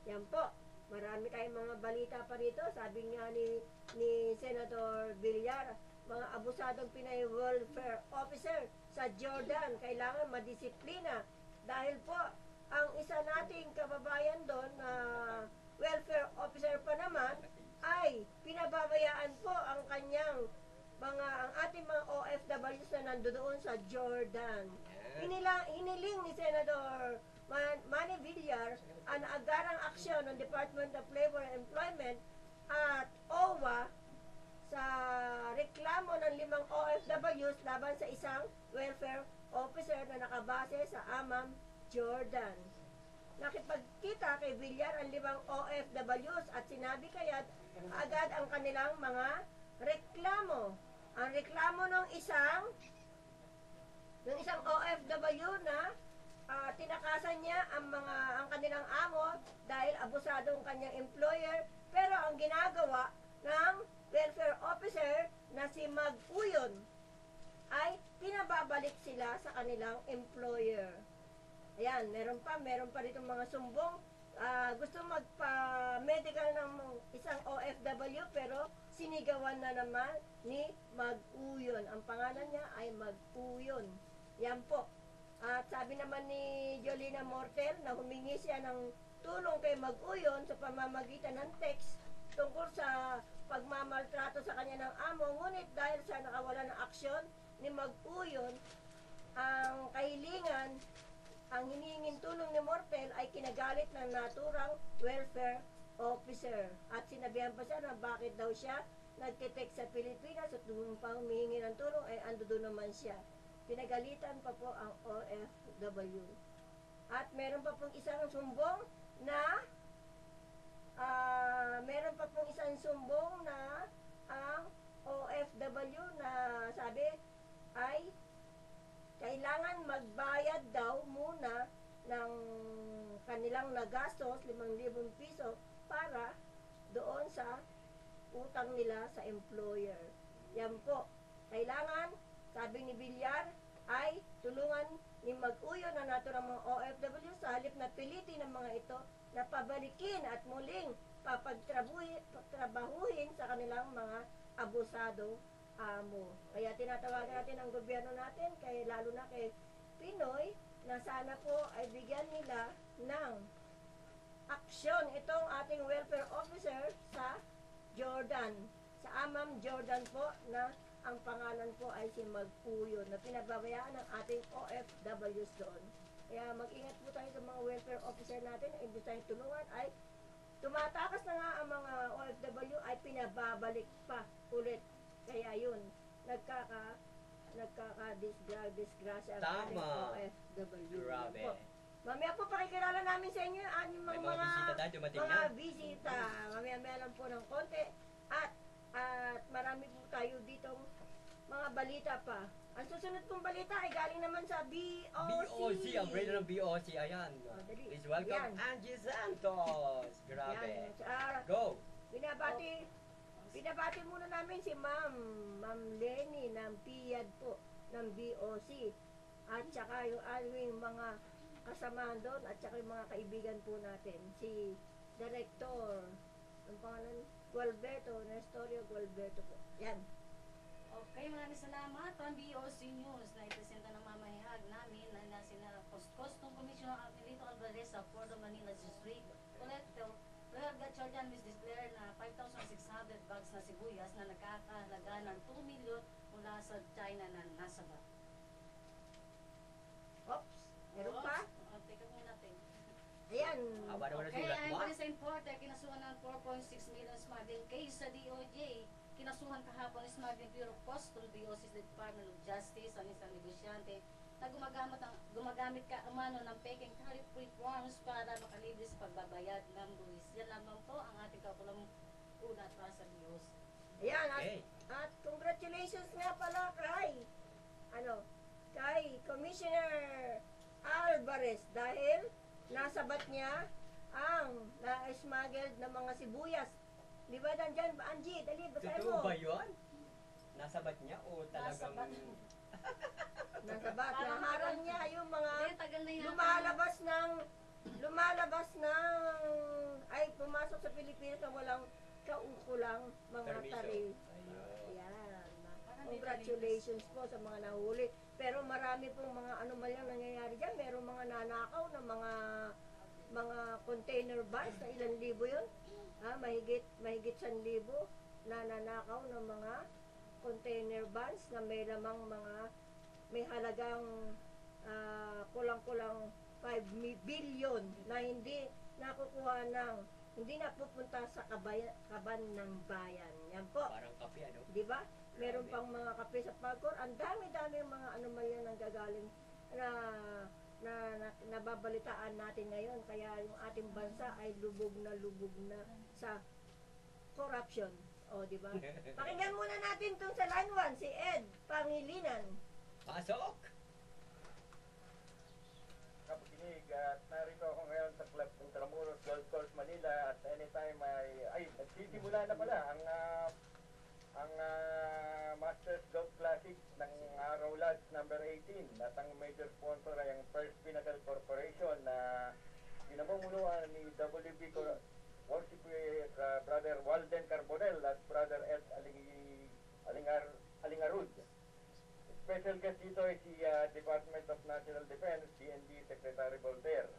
Yan po. Marami tayong mga balita pa rito. Sabi nga ni Senator Villar, mga abusadong Pinay welfare officer sa Jordan, kailangan madisiplina. Dahil po, ang isa nating kababayan doon na welfare officer pa naman, ay pinababayaan po ang kanyang ang ating mga OFWs na nandoon sa Jordan. Hiniling ni Senator Manny Villar ang agarang aksyon ng Department of Labor and Employment at OWA sa reklamo ng 5 OFWs laban sa isang welfare officer na nakabase sa Amman, Jordan. Nakipagkita kay Villar ang 5 OFWs at sinabi kaya't agad ang kanilang mga reklamo. Ang reklamo ng isang OFW na tinakasan niya ang kanilang amo dahil abusado ang kanyang employer, pero ang ginagawa ng welfare officer na si Mag Uyon ay pinababalik sila sa kanilang employer. Ayan, meron pa dito mga sumbong. Gusto magpa-medical ng isang OFW pero sinigawan na naman ni Mag-Uyon. Ang pangalan niya ay Mag-Uyon. Yan po. At sabi naman ni Jolina Mortel na humingi siya ng tulong kay Mag-Uyon sa pamamagitan ng text tungkol sa pagmamaltrato sa kanya ng amo. Ngunit dahil sa nakawala ng aksyon ni Mag-Uyon, ang kahilingan, ang hinihinging tulong ni Mortel ay kinagalit ng naturang welfare officer. At sinabihan pa siya na bakit daw siya nagtitext sa Pilipinas at doon pa humihingi ng tulong ay ando doon naman siya. Pinagalitan pa po ang OFW. At meron pa pong isang sumbong na ang OFW na sabi ay kailangan magbayad daw muna ng kanilang nagastos, 5,000 piso, para doon sa utang nila sa employer. Yan po. Kailangan, sabi ni Villar, ay tulungan ni Mag-Uyon na naturang mga OFW sa halip na pilitin ng mga ito na pabalikin at muling papagtrabahuhin sa kanilang mga abusado amo. Kaya tinatawagan natin ang gobyerno natin, lalo na kay Pinoy, na sana po ay bigyan nila ng aksyon itong ating welfare officer sa Jordan. Sa Amman, Jordan po, na ang pangalan po ay si Mag-Uyon, na pinababayaan ng ating OFWs doon. Kaya mag-ingat po tayo sa mga welfare officer natin, imbis tayo tulungan ay tumatakas na nga ang mga OFW ay pinababalik pa ulit. Kaya yun, nagkaka-disgrasya ang ating OFW. Grabe. Po. Mamaya po pakikilala namin sa inyo ang mga bisita tayo, dumating mga na. bisita. Mamaya lang po ng konti. At marami po tayo ditong mga balita pa. Ang susunod pong balita ay galing naman sa BOC. Ang brand ng BOC, ayan. Dali. Please welcome Yan. Angie Santos. Grabe. Yan. Go. Binabati muna namin si Ma'am Lenny ng PIAD po, ng BOC. At saka yung aming mga kasamahan doon at saka yung mga kaibigan po natin. Si Director, ang pangalan, Nestorio Gualberto po. Yan. Okay, maraming salamat. Ang BOC News na ipresenta ng mamahayag namin na sina Custom Commissioner Amelito Alvarez sa Port of Manila District. Royal Gatchalian Miss declare na 5,600 bags na sibuyas na nagkakahalaga ng 2 million mula sa China na nasaba. Oops, meron pa? Teka muna natin. Ayan. Aba naman Okay, nasulat ang mo. Vanessa Importer, kinasuhan ng 4.6 million smuggling case sa DOJ. Kinasuhan kahapon ng Smuggling Bureau of Customs, BOC Department of Justice, ang isang negosyante na gumagamit ka umano ng peking tariff-free forms para makalibre sa pagbabayad ng buwis. Yan lamang po ang ating kakulang ulat para sa BOC. Ayan, Okay. at congratulations nga pala kay Commissioner Alvarez dahil nasabat niya ang na-smuggled na mga sibuyas. Di ba nandyan, Angie? Dali, basahin mo. Totoo ba yun? Nasabat niya o talagang... Nasabat. Naharang niya yung mga Tagal na yan. lumalabas ng ang mga Permiso. tarif. Ayun. Yan. Congratulations po sa mga nahuli. Pero marami pong mga anomalyang nangyayari dyan. Merong mga nanakaw ng mga container vans na ilang libo yun. Mahigit 1,000 na nanakaw ng mga container vans na may lamang may halagang kulang-kulang 5 billion na hindi nakukuha hindi napupunta sa kaban ng bayan. Yan po. Parang kape, ano? Di ba? Meron pang mga kape sa Pagcor. Ang dami-dami mga anomalya nang gagaling na nababalitaan natin ngayon. Kaya yung ating bansa ay lubog na sa corruption. O, di ba? Pakinggan muna natin tong sa line 1, si Ed Pangilinan. Pasok! Kapakinig at narito ako ngayon sa Club Intramuros Golf Course Manila at anytime nagsisimula na pala ang Masters Golf Classic ng Araw Lads number 18 at ang major sponsor ay ang First Pinnacle Corporation na pinamumunuan ni WB Worship Brother Walden Carbonell at Brother Ed Alingarud. Special guest dito ay si Department of National Defense, DND Secretary Voltaire.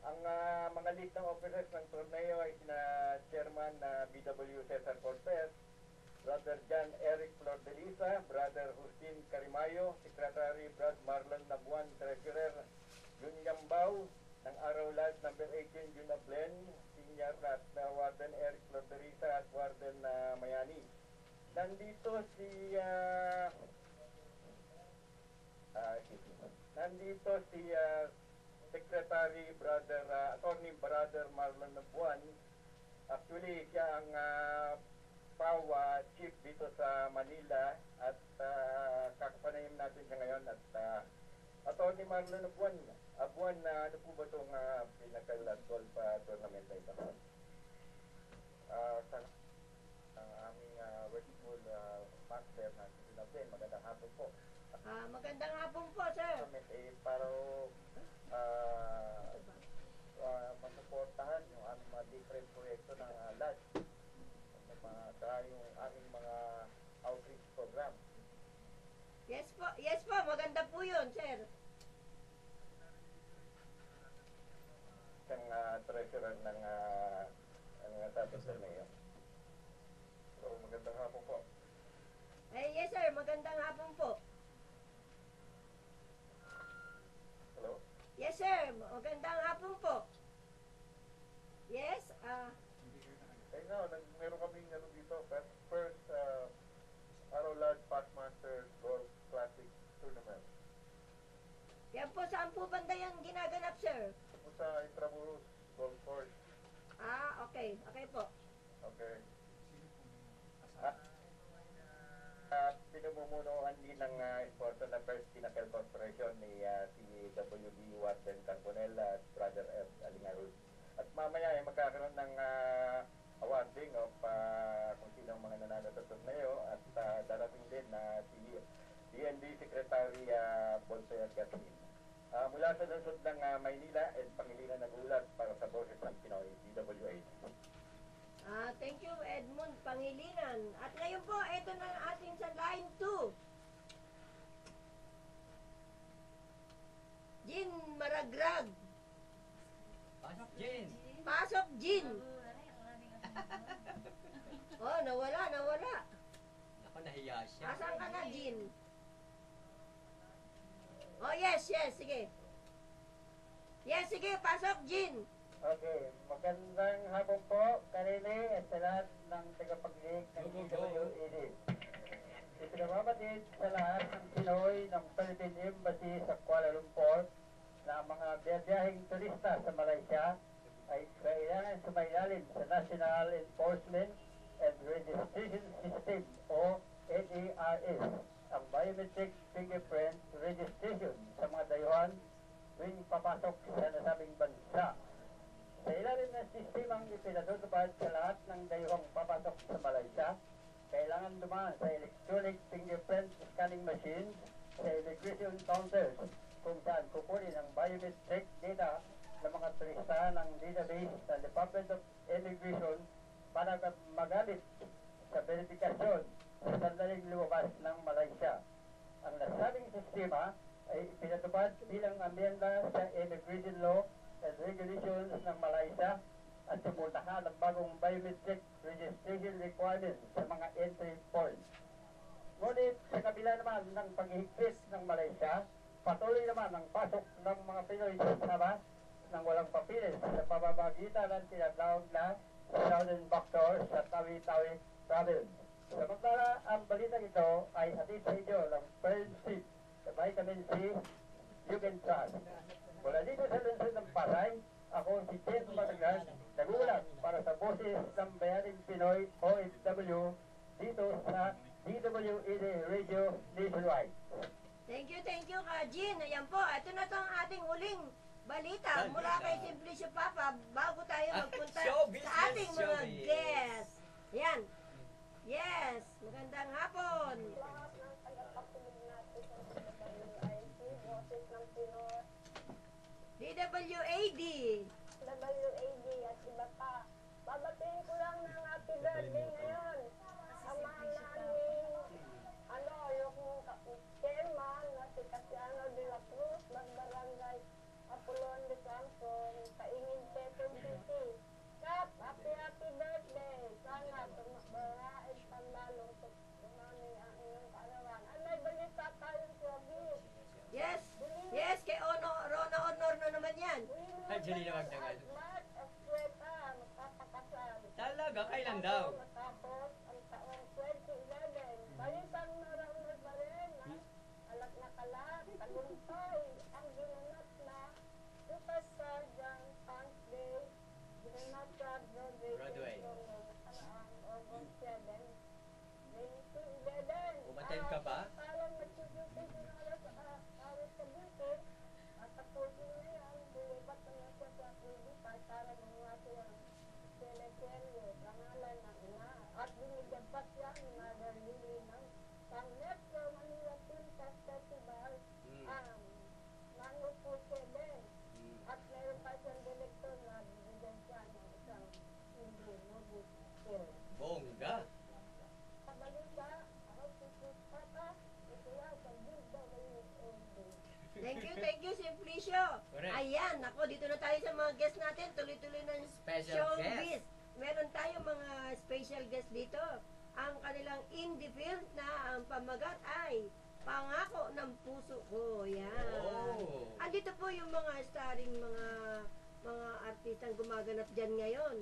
Ang mga lead ng officers ng torneo ay sina Chairman BW Cesar Cortez, Brother John Eric Flor de Lisa, Brother Justin Carimayo, Secretary Brad Marlon Nabuan, Treasurer Jun Yambao, ng Araw Lads number 18, Jun Ablen, Senior at Warden Eric Flor de Lisa at Warden Mayani. Nandito si Secretary Attorney Brother Marlon Nabuan. Actually, siya ang PAW chief dito sa Manila at kakapanayam natin siya ngayon at Attorney Marlon Nabuan. Abuan, ano po ba itong pinaka-golf tournament na ito? Ang aming workful master na sinabi, magandang hapon po. Magandang hapon po, sir. Para masuportahan yung aming mga different proyekto ng LAD at yung aming mga outreach program. Yes po, maganda po yun, sir. Isang treasurer ng Tatas Torneo. So, magandang hapon po. Yes, sir, magandang hapon po. Hello? Yes, sir, magandang hapon po. Yes, Meron kaming dito, first Araw Lads Pastmasters Golf Classic Tournament. yan po, saan po banda yan ginaganap, sir? Sa Intramuros Golf Course. Okay. Okay po. Okay. Pinamumunuan din ng sponsor ng First Pinnacle Corporation ni si WB Warden Carbonell at Brother Ed Alingarud. At mamaya ay magkakaroon ng awarding of kung sino ang mga nanalo sa torneo at darating din na si DND Secretary Voltaire Gatsin. Mula sa lungsod ng Maynila, Ed Pangilinan nagulat para sa Boses ng Pinoy, DWH. Thank you, Edmund Pangilinan. At ngayon po, ito na ang ating sa line 2. Jean Maragrag. Pasok, Jin! Pasok, Jean. Oh, nawala. Ako, nahiya siya. Asan ka na, Jean? Oh, yes, sige. Yes, sige, pasok, Jean. Okay, magandang hapon po, Karine, at sa lahat ng tagapaglig ng DWED. Ipinamamatid sa lahat ng Pinoy ng Philippine Embassy sa Kuala Lumpur na ang mga biyaheng turista sa Malaysia ay kailangan sumailalim sa National Enforcement and Registration System o NARS, ang Biometric Fingerprint Registration sa mga dayuhan tuwing papasok sa nasabing bansa. Sa ilalim ng sistemang ipinatutupad sa lahat ng dayuhang papasok sa Malaysia, kailangan dumaan sa electronic fingerprint scanning machines sa immigration counters kung saan kukunin ang biometric data ng mga turista ng database ng Department of Immigration para magamit sa verifikasyon sa sandaling lumabas ng Malaysia. Ang nasabing sistema ay pinatupad bilang amyenda sa Immigration Law and Regulations ng Malaysia at sumutahan ng bagong biometric registration requirements sa mga entry points. Ngunit sa kabila naman ng paghihigpit ng Malaysia, patuloy naman ang pasok ng mga Pinoy sa Sabah ng walang papilis sa pamamagitan ng tinatawag na Southern Backdoor sa Tawi-Tawi Province. Samantala, ang balita ito ay hatid sa inyo ng Friendship sa Vitamin C, You Can Trust. Mula dito sa lungsod ng Pasay, ako si Chen Matagal, nagulat para sa boses ng Bayaning Pinoy OFW dito sa DWED Radio Nationwide. Thank you, Ka Jean. Ayan po, ito na to ang ating uling balita mula kay Simplicio Papa bago tayo magpunta Showbiz, sa ating mga showbiz. guests. Ayan. Yes, magandang hapon. Lahat ng tagapakinig natin sa WIC, Boses ng Pinoy, DWAD. WAD at iba pa. Babatiin ko lang ng happy birthday ngayon. Ang mahal naming, yung chairman na si Casiano de la Cruz, Magbarangay Apolon de Sanson, Kaingin, Quezon City. Kap, happy birthday. Sana tumarain panlalong tumami ang iyong kaarawan. Ay, may balita tayong showbiz. Yes, yes, kay Rona Honor na naman yan. Ay, Jelly na wag na nga. March of Sweta, magpapakasal. Talaga, kailan daw? Matapos ang taong 2011, balitan na raw pa rin na alat na kalat, tagumpay, ang ginanap na Superstar Young Fans Day, ginanap sa Broadway. Ang August 7, 2011. Umattend ka ba? Parang nagsususin ko na alas sa beauty, at tapusin na yan, bulibat na siya sa TV5 para gumawa siya ng teleserye, pangalan ng ina, at binigyan pa siya ni Mother Lily ng Metro Manila Film Festival, Mango po 7, at meron pa siyang director na binigyan siya ng isang hindi movie film. Bongga. Sa balita, ako si Papa, ito yan sa DWAD. Thank you, Simplicio. Correct. Ayan, ako, dito na tayo sa mga guests natin. Tuloy-tuloy ng Special showbiz. guest. Meron tayo mga special guest dito. Ang kanilang indie film na ang pamagat ay Pangako ng Puso Ko. Yan. Oh. Andito po yung mga starring mga artistang gumaganap dyan ngayon.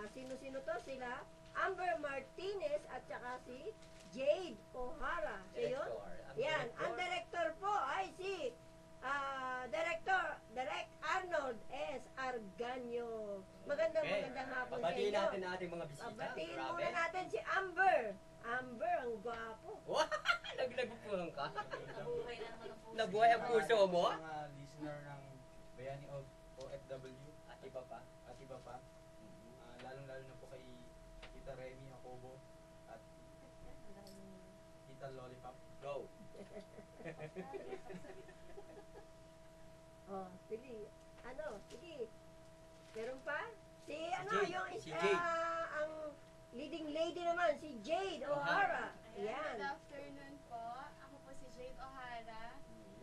Sino-sino to? Sila Amber Martinez at saka si Jade O'Hara. Siya yun? Director. Yan. Ang director po ay si Direct Arnold S. Arganyo. Magandang hapon sa Babatiin inyo. natin ang ating mga bisita. Babatiin Grabe. muna natin si Amber. Amber, ang gwapo. Wow! Naglagupuhan ka. Nabuhay na naman ang puso. Nabuhay ang puso mo? Mga listener ng Bayani of OFW At iba pa. at iba pa. Lalong-lalo na po kay Tita Remy Jacobo at Tita Lollipop. Go. Oh, sige. Sige. Meron pa? Si Si Jade. ang leading lady naman, si Jade O'Hara. Good Yan. afternoon po. Ako po si Jade O'Hara.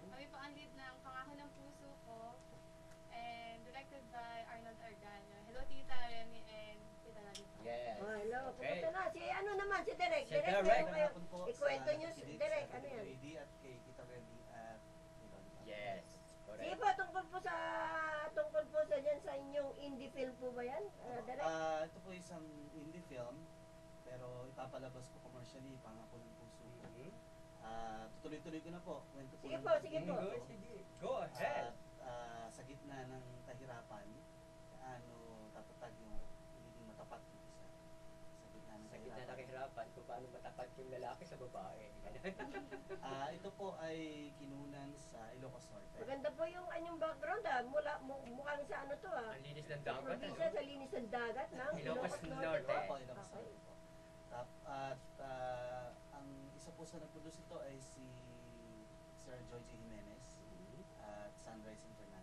Kami po ang lead ng Pangako ng Puso Ko and directed by Arnold Arganyo. Hello Tita Remy and Tita Lollipop. Yes. Oh, hello. Okay. Kumusta na? Si ano naman, si Direk. Si Direk, Direk. meron kayo. Hapon po Ikwento sa nyo si nakikinig Direk. sa Ano yan? WAD at kay Tita Remy at Tita Lollipop. Yes. Sige Correct. po, tungkol po sa dyan sa inyong indie film po ba yan? Direk? Ito po isang indie film pero ipapalabas ko commercially, Pangako ng Puso Ko. Mhm. Tutuloy-tuloy ko na po. Kwento Sige ng po, sige po. Go, sige. Go ahead. At sa gitna ng kahirapan, paano tatatag yung magiging matapat yung isa sa gitna ng Sa gitna kahirapan. ng kahirapan, kung paano matapat yung lalaki sa babae. Ito po ay kinunan sa Ilocos Norte. Maganda po yung anyong background mukhang sa ano to Ang linis ng dagat. Probinsya sa linis ng dagat ng Ilocos Norte. Opo, Ilocos Okay. Norte po. At ang isa po sa nag-produce ito ay si Sir Joy G. Jimenez at Sunrise International.